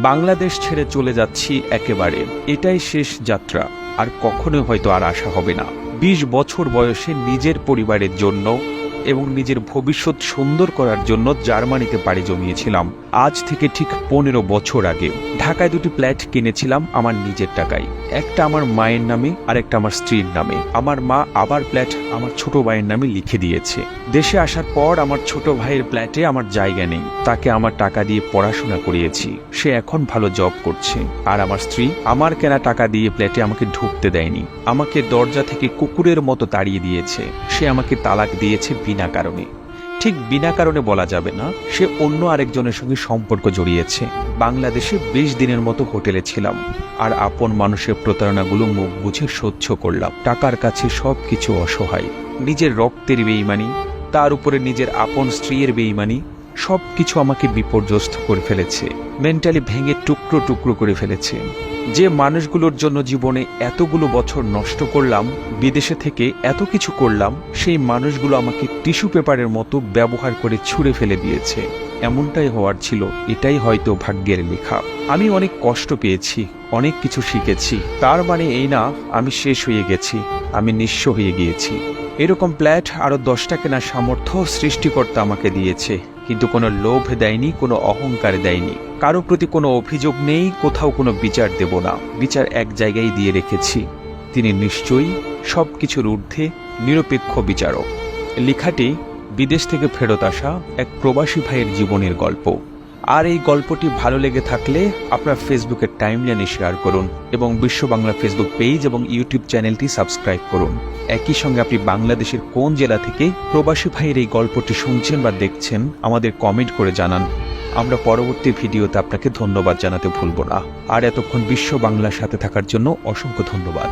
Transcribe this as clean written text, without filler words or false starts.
বাংলাদেশ ছেড়ে চলে যাচ্ছি একেবারে, এটাই শেষ যাত্রা, আর কখনো হয়তো আর আসা হবে না। 20 বছর বয়সে নিজের পরিবারের জন্য এবং নিজের ভবিষ্যৎ সুন্দর করার জন্য জার্মানিতে পাড়ি জমিয়েছিলাম। আজ থেকে ঠিক 15 বছর আগে ঢাকায় 2টি ফ্ল্যাট কিনেছিলাম আমার নিজের টাকায়, একটা আমার মায়ের নামে আর একটা আমার স্ত্রীর নামে। আমার মা আবার ফ্ল্যাট আমার ছোট ভাইয়ের নামে লিখে দিয়েছে। দেশে আসার পর আমার ছোট ভাইয়ের ফ্ল্যাটে আমার জায়গা নেই, তাকে আমার টাকা দিয়ে পড়াশোনা করিয়েছি, সে এখন ভালো জব করছে। আর আমার স্ত্রী আমার কেনা টাকা দিয়ে ফ্ল্যাটে আমাকে ঢুকতে দেয়নি, আমাকে দরজা থেকে কুকুরের মতো তাড়িয়ে দিয়েছে। সে আমাকে তালাক দিয়েছে বিনা কারণে। ঠিক বিনা কারণে বলা যাবে না, সে অন্য আরেকজনের সঙ্গে সম্পর্ক জড়িয়েছে। বাংলাদেশে 20 দিনের মতো হোটেলে ছিলাম, আর আপন মানুষের প্রতারণাগুলো মুখ বুঝে সহ্য করলাম। টাকার কাছে সবকিছু অসহায়। নিজের রক্তের বেঈমানি, তার উপরে নিজের আপন স্ত্রীর বেঈমানি, সবকিছু আমাকে বিপর্যস্ত করে ফেলেছে, মেন্টালি ভেঙে টুকরো টুকরো করে ফেলেছে। যে মানুষগুলোর জন্য জীবনে এতগুলো বছর নষ্ট করলাম, বিদেশে থেকে এত কিছু করলাম, সেই মানুষগুলো আমাকে টিস্যু পেপারের মতো ব্যবহার করে ছুঁড়ে ফেলে দিয়েছে। এমনটাই হওয়ার ছিল, এটাই হয়তো ভাগ্যের লেখা। আমি অনেক কষ্ট পেয়েছি, অনেক কিছু শিখেছি, তার মানে এই না আমি শেষ হয়ে গেছি, আমি নিঃস্ব হয়ে গিয়েছি। এরকম ফ্ল্যাট আরো 10টা কেনার সামর্থ্য সৃষ্টিকর্তা আমাকে দিয়েছে, কিন্তু কোনো লোভ দেয়নি, কোনো অহংকার দেয়নি। কারো প্রতি কোনো অভিযোগ নেই, কোথাও কোনো বিচার দেব না। বিচার এক জায়গায় দিয়ে রেখেছি, তিনি নিশ্চয়ই সবকিছুর ঊর্ধ্বে নিরপেক্ষ বিচারক। লেখাটি বিদেশ থেকে ফেরত আসা এক প্রবাসী ভাইয়ের জীবনের গল্প। আর এই গল্পটি ভালো লেগে থাকলে আপনার ফেসবুকের টাইমলাইনে শেয়ার করুন এবং বিশ্ব বাংলা ফেসবুক পেজ এবং ইউটিউব চ্যানেলটি সাবস্ক্রাইব করুন। একই সঙ্গে আপনি বাংলাদেশের কোন জেলা থেকে প্রবাসী ভাইয়ের এই গল্পটি শুনছেন বা দেখছেন আমাদের কমেন্ট করে জানান। আমরা পরবর্তী ভিডিওতে আপনাকে ধন্যবাদ জানাতে ভুলব না। আর এতক্ষণ বিশ্ব বাংলার সাথে থাকার জন্য অসংখ্য ধন্যবাদ।